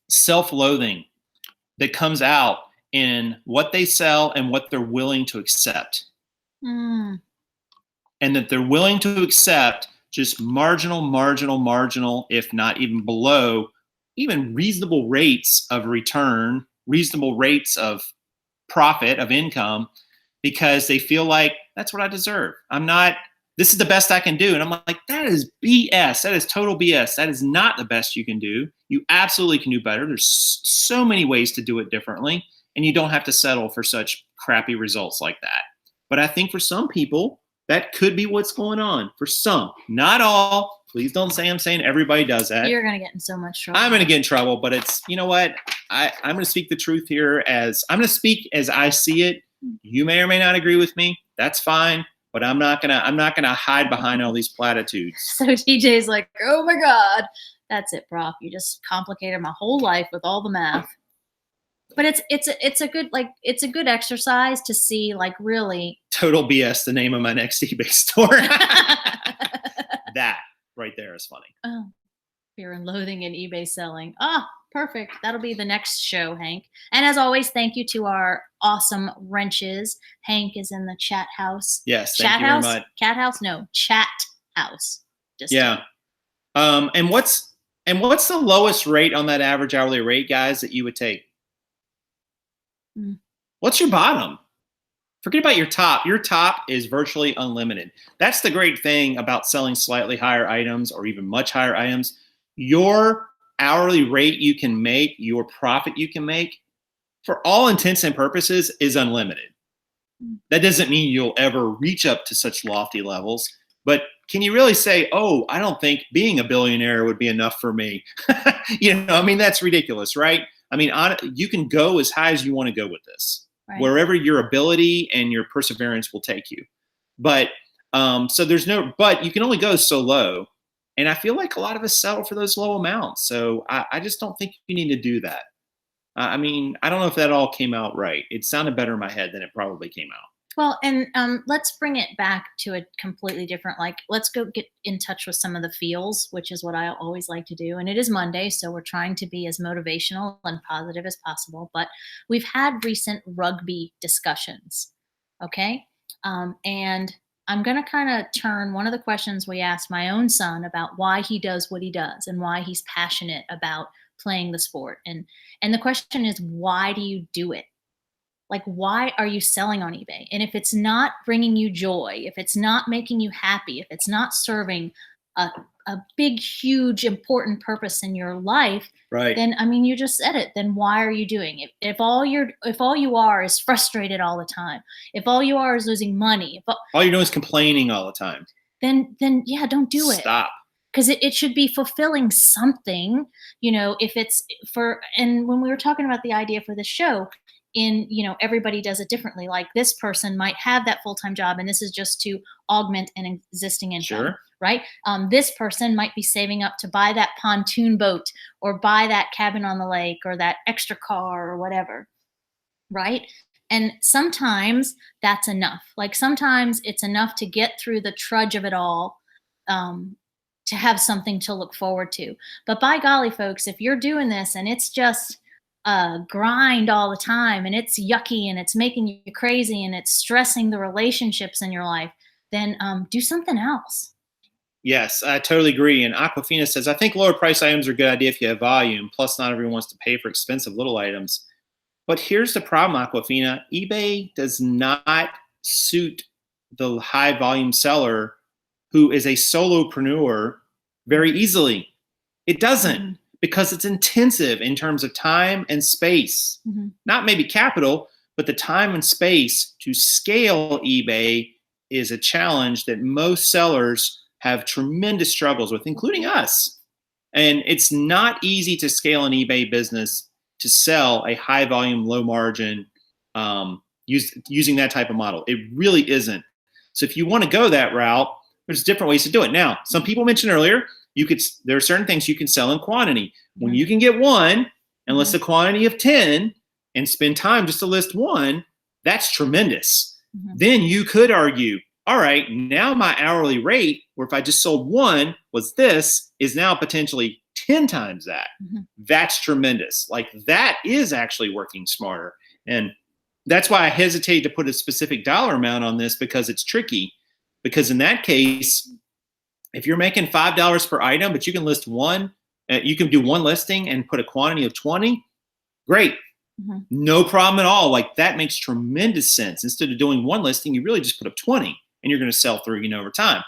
self-loathing that comes out in what they sell and what they're willing to accept. And that they're willing to accept just marginal, if not even below, even reasonable rates of return, reasonable rates of profit, of income, because they feel like that's what I deserve. This is the best I can do. And I'm like, that is BS. That is total BS. That is not the best you can do. You absolutely can do better. There's so many ways to do it differently, and you don't have to settle for such crappy results like that. But I think for some people, that could be what's going on. For some, not all. Please don't say I'm saying everybody does that. You're going to get in so much trouble. I'm going to get in trouble, but it's, you know what? I'm going to speak the truth here I'm going to speak as I see it. You may or may not agree with me. That's fine. But I'm not gonna hide behind all these platitudes. So TJ's like, oh my God, that's it, Prof. You just complicated my whole life with all the math. But it's a good exercise to see, like, really. Total BS, the name of my next eBay store. That right there is funny. Oh, fear and loathing in eBay selling. Ah, perfect. That'll be the next show, Hank. And as always, thank you to our awesome wrenches. Hank is in the chat house. Yes, chat thank you house? very much. Cat house? No, chat house. Yeah. And what's the lowest rate on that average hourly rate, guys, that you would take? What's your bottom? Forget about your top. Your top is virtually unlimited. That's the great thing about selling slightly higher items or even much higher items. Your hourly rate you can make, your profit you can make, for all intents and purposes, is unlimited. That doesn't mean you'll ever reach up to such lofty levels, but can you really say, oh, I don't think being a billionaire would be enough for me? I mean, that's ridiculous, right? I mean, you can go as high as you want to go with this, right, wherever your ability and your perseverance will take you. But but you can only go so low. And I feel like a lot of us settle for those low amounts. So I just don't think you need to do that. I mean, I don't know if that all came out right. It sounded better in my head than it probably came out. Well, and let's bring it back to a completely different, let's go get in touch with some of the feels, which is what I always like to do. And it is Monday, so we're trying to be as motivational and positive as possible. But we've had recent rugby discussions, okay? And I'm going to kind of turn one of the questions we asked my own son about why he does what he does and why he's passionate about playing the sport. And the question is, why do you do it? Like, why are you selling on eBay? And if it's not bringing you joy, if it's not making you happy, if it's not serving a big, huge, important purpose in your life, right, then, I mean, you just said it. Then why are you doing it? If all you are is frustrated all the time, if all you are is losing money, all you're doing is complaining all the time, then yeah, don't do it. Stop. Because it should be fulfilling something, if it's and when we were talking about the idea for the show, everybody does it differently. Like, this person might have that full-time job and this is just to augment an existing income, sure, right? This person might be saving up to buy that pontoon boat or buy that cabin on the lake or that extra car or whatever, right? And sometimes that's enough. Like, sometimes it's enough to get through the trudge of it all, to have something to look forward to. But by golly, folks, if you're doing this and it's just grind all the time and it's yucky and it's making you crazy and it's stressing the relationships in your life, then do something else. Yes, I totally agree. And Aquafina says, I think lower price items are a good idea if you have volume. Plus, not everyone wants to pay for expensive little items. But here's the problem, Aquafina. eBay does not suit the high volume seller who is a solopreneur very easily. It doesn't. Mm-hmm. Because it's intensive in terms of time and space, not maybe capital, but the time and space to scale eBay is a challenge that most sellers have tremendous struggles with, including us. And it's not easy to scale an eBay business to sell a high volume, low margin, using that type of model. It really isn't. So if you want to go that route, there's different ways to do it. Now, some people mentioned earlier, there are certain things you can sell in quantity. When you can get one and list a quantity of 10 and spend time just to list one, that's tremendous. Then you could argue, all right, now my hourly rate, or if I just sold one, was this, is now potentially 10 times that. That's tremendous. Like, that is actually working smarter. And that's why I hesitate to put a specific dollar amount on this, because it's tricky. Because in that case, if you're making $5 per item, but you can list one, you can do one listing and put a quantity of 20, great. No problem at all. Like, that makes tremendous sense. Instead of doing one listing, you really just put up 20 and you're going to sell through, over time.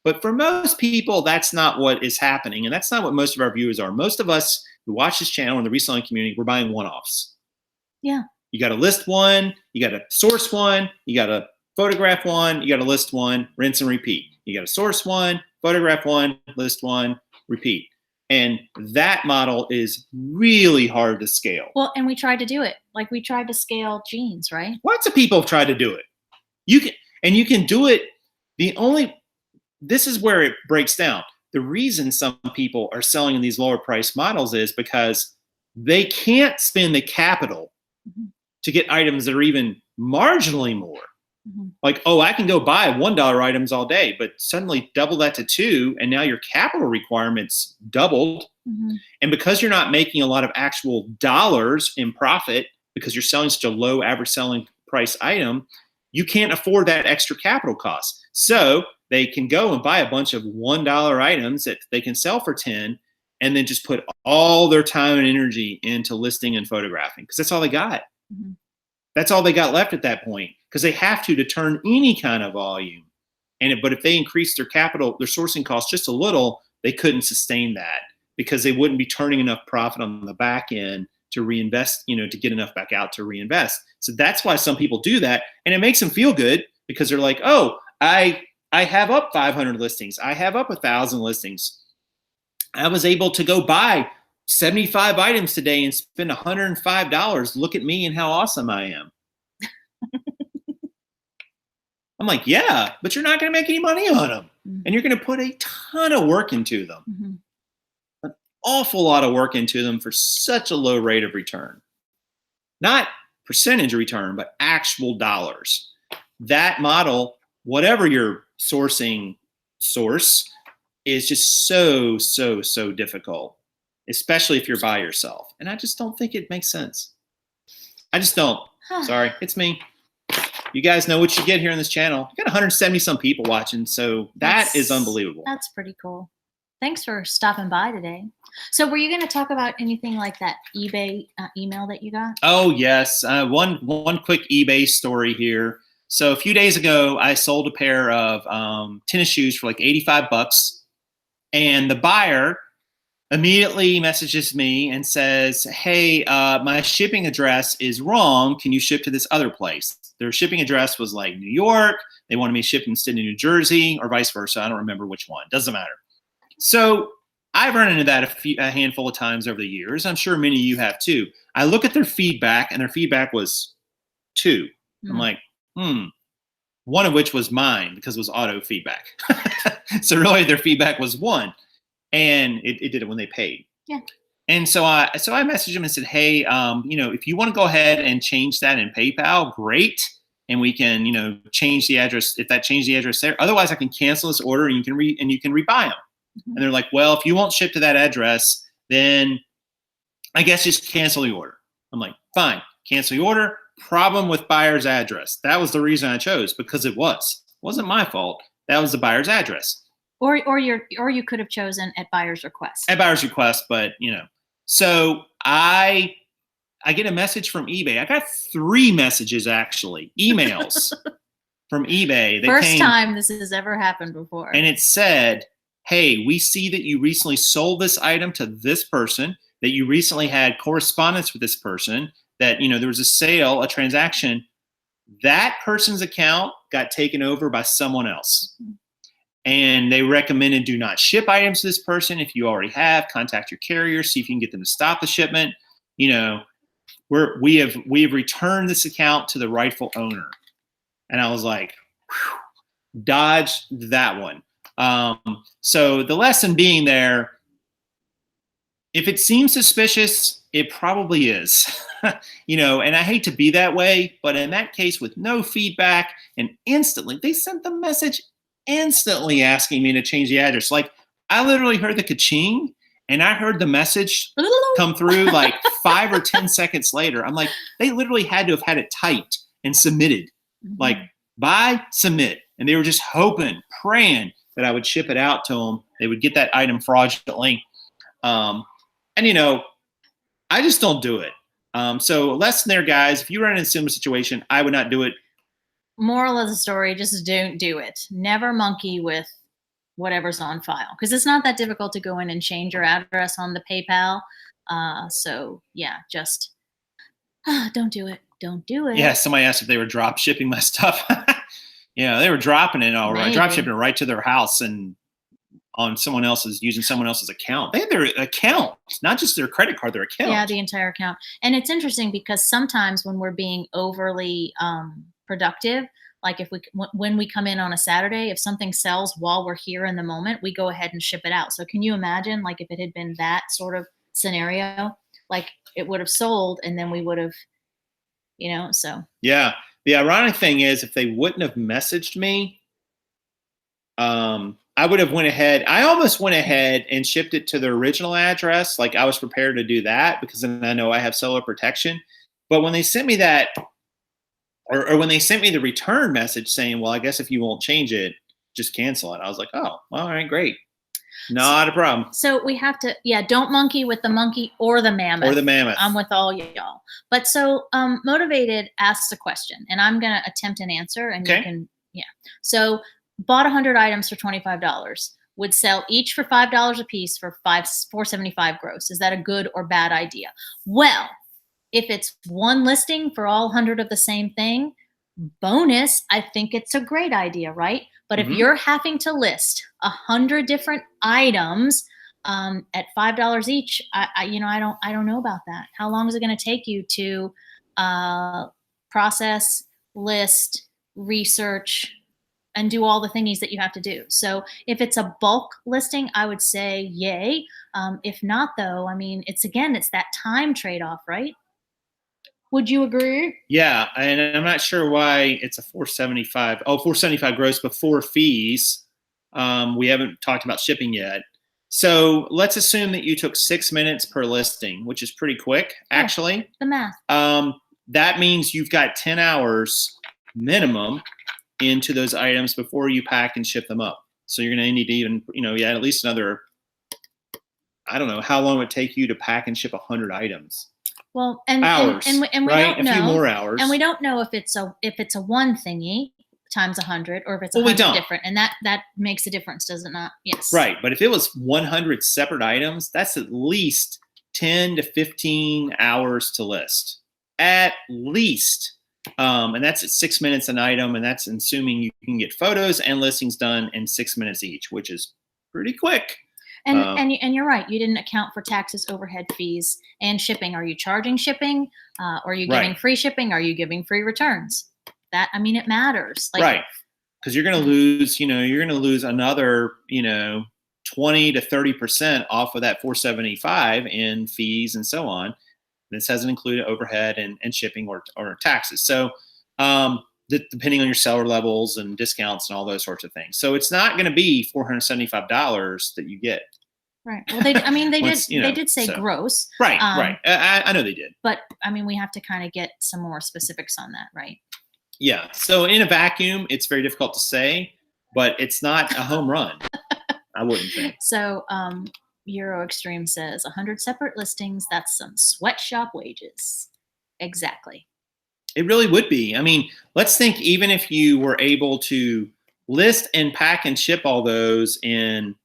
But for most people, that's not what is happening. And that's not what most of our viewers are. Most of us who watch this channel in the reselling community, we're buying one-offs. Yeah. You got to list one, you got to source one, you got to photograph one, you got to list one, rinse and repeat. You got to source one, photograph one, list one, repeat. And that model is really hard to scale. Well, and we tried to do it. Like, we tried to scale jeans, right? Lots of people have tried to do it. You can do it. This is where it breaks down. The reason some people are selling in these lower price models is because they can't spend the capital to get items that are even marginally more. Like, oh, I can go buy $1 items all day, but suddenly double that to 2, and now your capital requirements doubled. And because you're not making a lot of actual dollars in profit, because you're selling such a low average selling price item, you can't afford that extra capital cost. So they can go and buy a bunch of $1 items that they can sell for 10, and then just put all their time and energy into listing and photographing, because that's all they got. That's all they got left at that point, because they have to turn any kind of volume. But if they increase their capital, their sourcing costs just a little, they couldn't sustain that, because they wouldn't be turning enough profit on the back end to reinvest, to get enough back out to reinvest. So that's why some people do that. And it makes them feel good, because they're like, oh, I have up 500 listings. I have up 1,000 listings. I was able to go buy 75 items today and spend $105. Look at me and how awesome I am. I'm like, yeah, but you're not going to make any money on them. And you're going to put a ton of work into them. An awful lot of work into them for such a low rate of return. Not percentage return, but actual dollars. That model, whatever your sourcing source, is just so, so, so difficult, especially if you're by yourself. And I just don't think it makes sense. I just don't. Sorry, it's me. You guys know what you get here on this channel. You got 170 some people watching, so that is unbelievable. That's pretty cool. Thanks for stopping by today. So were you going to talk about anything like that eBay email that you got? Oh, yes. One quick eBay story here. So a few days ago, I sold a pair of tennis shoes for like $85. And the buyer immediately messages me and says, hey, my shipping address is wrong. Can you ship to this other place? Their shipping address was like New York. They wanted me to ship instead of New Jersey, or vice versa. I don't remember which one. Doesn't matter. So I've run into that a handful of times over the years. I'm sure many of you have too. I look at their feedback, and their feedback was 2. I'm like, one of which was mine, because it was auto feedback. So really their feedback was 1, and it did it when they paid. Yeah. And so I messaged him and said, hey, if you want to go ahead and change that in PayPal, great. And we can, change the address, if that changed the address there. Otherwise, I can cancel this order, and you can rebuy them. And they're like, well, if you won't ship to that address, then I guess just cancel the order. I'm like, fine, cancel the order. Problem with buyer's address. That was the reason I chose, because it wasn't my fault. That was the buyer's address. Or you could have chosen at buyer's request. At buyer's request, but so I get a message from eBay. I got 3 messages, actually, emails from eBay. First time this has ever happened before. And it said, hey, we see that you recently sold this item to this person, that you recently had correspondence with this person, that there was a sale, a transaction. That person's account got taken over by someone else. And they recommended do not ship items to this person. If you already have, contact your carrier, see if you can get them to stop the shipment. You know, we have returned this account to the rightful owner. And I was like, whew, dodged that one. So the lesson being there, if it seems suspicious, it probably is. You know, and I hate to be that way, but in that case, with no feedback, and instantly, they sent the message instantly asking me to change the address. Like, I literally heard the ka-ching, and I heard the message come through like 5 or 10 seconds later. I'm like, they literally had to have had it typed and submitted. Like, buy, submit. And they were just hoping, praying that I would ship it out to them. They would get that item fraudulently. And, you know, I just don't do it. So lesson there, guys, if you run in a similar situation, I would not do it. Moral of the story, just don't do it. Never monkey with whatever's on file, because it's not that difficult to go in and change your address on the PayPal. So yeah, just don't do it. Don't do it. Yeah, somebody asked if they were drop shipping my stuff. Yeah, they were dropping it all right, drop shipping it right to their house and on someone else's, using someone else's account. They had their account, not just their credit card, their account. Yeah, the entire account. And it's interesting because sometimes when we're being overly productive, like if when we come in on a Saturday, if something sells while we're here in the moment, we go ahead and ship it out. So can you imagine, like, if it had been that sort of scenario, like it would have sold and then we would have, you know, so. Yeah. The ironic thing is, if they wouldn't have messaged me, I would have went ahead. I almost went ahead and shipped it to the original address. Like, I was prepared to do that because then I know I have seller protection. But when they sent me that, or when they sent me the return message saying, well, I guess if you won't change it, just cancel it. I was like, oh, all right, great. Not a problem. So we have to, yeah, don't monkey with the monkey or the mammoth. Or the mammoth. I'm with all y'all. But so Motivated asks a question, and I'm going to attempt an answer, and you can, yeah. So bought 100 items for $25, would sell each for $5 a piece for $475 gross. Is that a good or bad idea? Well, if it's one listing for all 100 of the same thing, bonus, I think it's a great idea, right? But if you're having to list 100 different items at $5 each, I don't know about that. How long is it going to take you to process, list, research, and do all the thingies that you have to do? So if it's a bulk listing, I would say yay. If not, though, I mean, it's that time trade-off, right? Would you agree? Yeah, and I'm not sure why it's a $475. Oh, $475 gross before fees. We haven't talked about shipping yet. So let's assume that you took 6 minutes per listing, which is pretty quick, actually. The math. That means you've got 10 hours minimum into those items before you pack and ship them up. So you're going to need to even, at least another, I don't know, how long it would take you to pack and ship 100 items. Well, and hours, and we right? don't know. A few more hours. And we don't know if it's a one thingy times 100 or if it's 100 different. And that makes a difference, does it not? Yes. Right. But if it was 100 separate items, that's at least 10 to 15 hours to list. At least. And that's at 6 minutes an item. And that's assuming you can get photos and listings done in 6 minutes each, which is pretty quick. And you're right. You didn't account for taxes, overhead fees, and shipping. Are you charging shipping? Are you giving free shipping? Are you giving free returns? It matters. Right. Because you're going to lose another, 20 to 30% off of that $475 in fees and so on. This hasn't included overhead and shipping or taxes. So depending on your seller levels and discounts and all those sorts of things. So it's not going to be $475 that you get. Right. Well, they did say gross. Right. Right. I know they did. But we have to kind of get some more specifics on that, right? Yeah. So in a vacuum, it's very difficult to say, but it's not a home run. I wouldn't think. So Euro Extreme says 100 separate listings. That's some sweatshop wages. Exactly. It really would be. Let's think, even if you were able to list and pack and ship all those in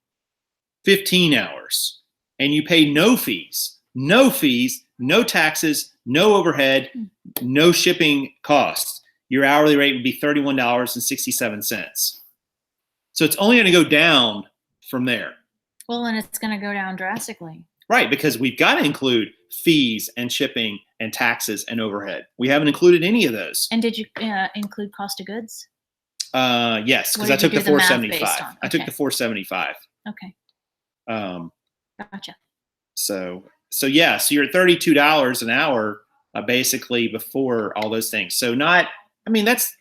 15 hours and you pay no fees, no taxes, no overhead, no shipping costs. your hourly rate would be $31.67. So it's only going to go down from there. Well, and it's going to go down drastically. Right, because we've got to include fees and shipping and taxes and overhead. We haven't included any of those. And did you include cost of goods? Yes, because I took the 475. I took the 475. Okay. Gotcha. So yeah, so you're at $32 an hour, basically before all those things. So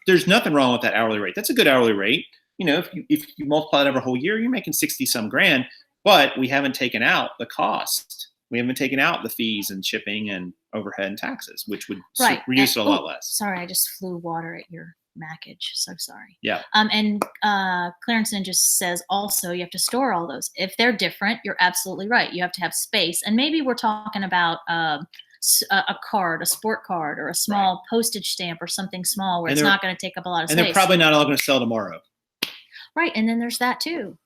there's nothing wrong with that hourly rate. That's a good hourly rate. If you multiply it over a whole year, you're making 60 some grand. But we haven't taken out the cost. We haven't taken out the fees and shipping and overhead and taxes, which would reduce it a lot less. Sorry, I just flew water at your mackage. So sorry. Yeah. And Kaaren just says also you have to store all those. If they're different, you're absolutely right. You have to have space. And maybe we're talking about a card, a sport card, or a small postage stamp or something small where it's not going to take up a lot of space. And they're probably not all going to sell tomorrow. Right. And then there's that too.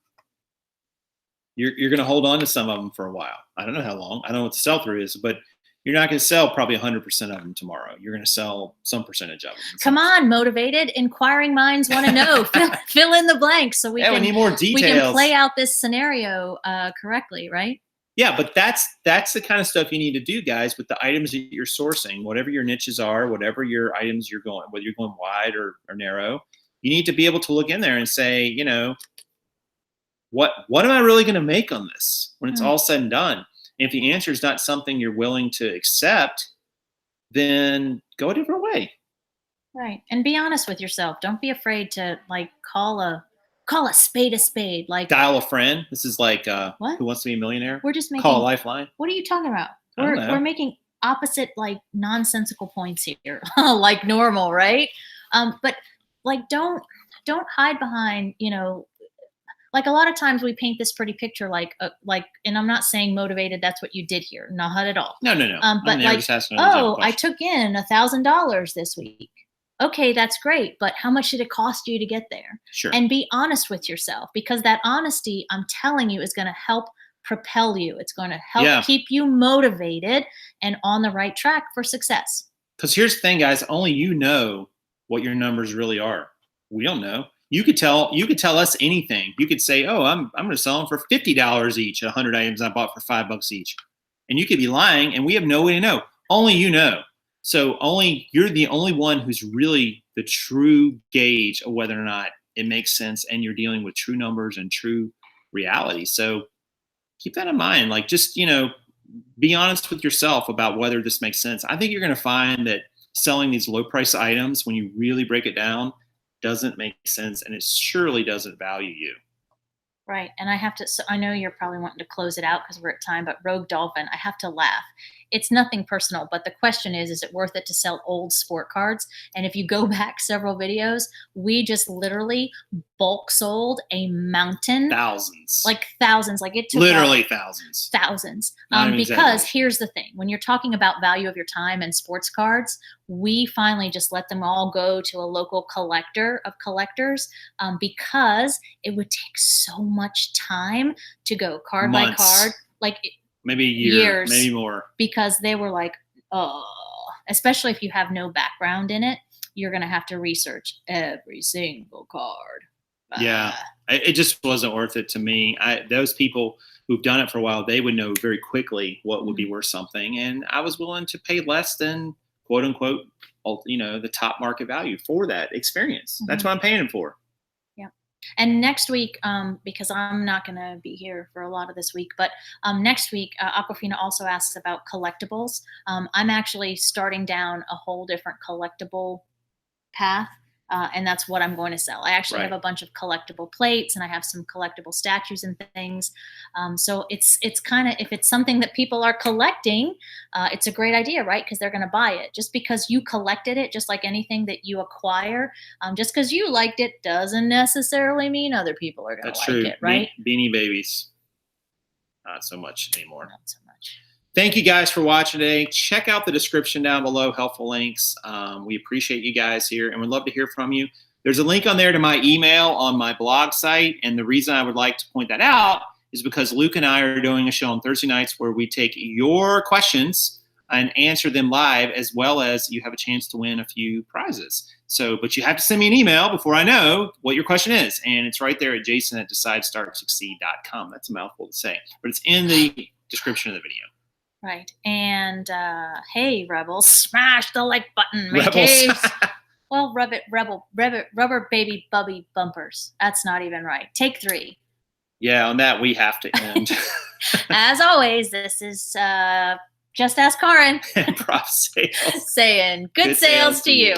You're going to hold on to some of them for a while. I don't know how long. I don't know what the sell-through is, but you're not going to sell probably 100% of them tomorrow. You're going to sell some percentage of them. Come on, motivated, inquiring minds want to know. fill in the blanks so we need more details. We can play out this scenario correctly, right? Yeah, but that's the kind of stuff you need to do, guys, with the items that you're sourcing, whatever your niches are, whatever your items you're going, whether you're going wide or narrow. You need to be able to look in there and say, what am I really going to make on this when it's all said and done? And if the answer is not something you're willing to accept, then go a different way. Right. And be honest with yourself. Don't be afraid to call a spade a spade. Dial a friend. This is like what? Who Wants to Be a Millionaire? We're just call a lifeline. What are you talking about? We're making opposite nonsensical points here. Like normal, right? But don't hide behind, a lot of times we paint this pretty picture and I'm not saying motivated, that's what you did here. Not at all. No. But I took in $1,000 this week. Okay, that's great. But how much did it cost you to get there? Sure. And be honest with yourself, because that honesty, I'm telling you, is going to help propel you. It's going to help keep you motivated and on the right track for success. Because here's the thing, guys, only you know what your numbers really are. We don't know. You could tell us anything. You could say, "Oh, I'm going to sell them for $50 each. 100 items I bought for $5 each," and you could be lying, and we have no way to know. Only you know. So you're the only one who's really the true gauge of whether or not it makes sense, and you're dealing with true numbers and true reality. So keep that in mind. Just be honest with yourself about whether this makes sense. I think you're going to find that selling these low price items, when you really break it down, doesn't make sense, and it surely doesn't value you. Right. And I know you're probably wanting to close it out because we're at time, but Rogue Dolphin, I have to laugh. It's nothing personal, but the question is it worth it to sell old sport cards? And if you go back several videos, we just literally bulk sold a mountain. Thousands. It took literally thousands. Thousands. Because here's the thing. When you're talking about value of your time and sports cards, we finally just let them all go to a local collector of collectors because it would take so much time to go card Months. by card. Maybe years, maybe more. Because they were especially if you have no background in it, you're going to have to research every single card. Yeah, it just wasn't worth it to me. Those people who've done it for a while, they would know very quickly what would be worth something. And I was willing to pay less than, quote unquote, the top market value for that experience. Mm-hmm. That's what I'm paying them for. And next week, because I'm not going to be here for a lot of this week, but next week, Aquafina also asks about collectibles. I'm actually starting down a whole different collectible path, and that's what I'm going to sell. I actually have a bunch of collectible plates, and I have some collectible statues and things. So it's kind of, if it's something that people are collecting, it's a great idea, right? Because they're going to buy it. Just because you collected it, just like anything that you acquire, just because you liked it doesn't necessarily mean other people are going to like it, right? Beanie Babies. Not so much anymore. Not so much. Thank you guys for watching today. Check out the description down below, helpful links. We appreciate you guys here, and we'd love to hear from you. There's a link on there to my email on my blog site, and the reason I would like to point that out is because Luke and I are doing a show on Thursday nights where we take your questions and answer them live, as well as you have a chance to win a few prizes. So, but you have to send me an email before I know what your question is. And it's right there at jason@decidestartsucceed.com. That's a mouthful to say, but it's in the description of the video. Right. And hey, Rebels, smash the like button, Rebels. mateys. Well, rubber baby bubby bumpers. That's not even right. Take 3. Yeah, on that we have to end. As always, this is Just Ask Kaaren And Prof Sales saying good sales to you.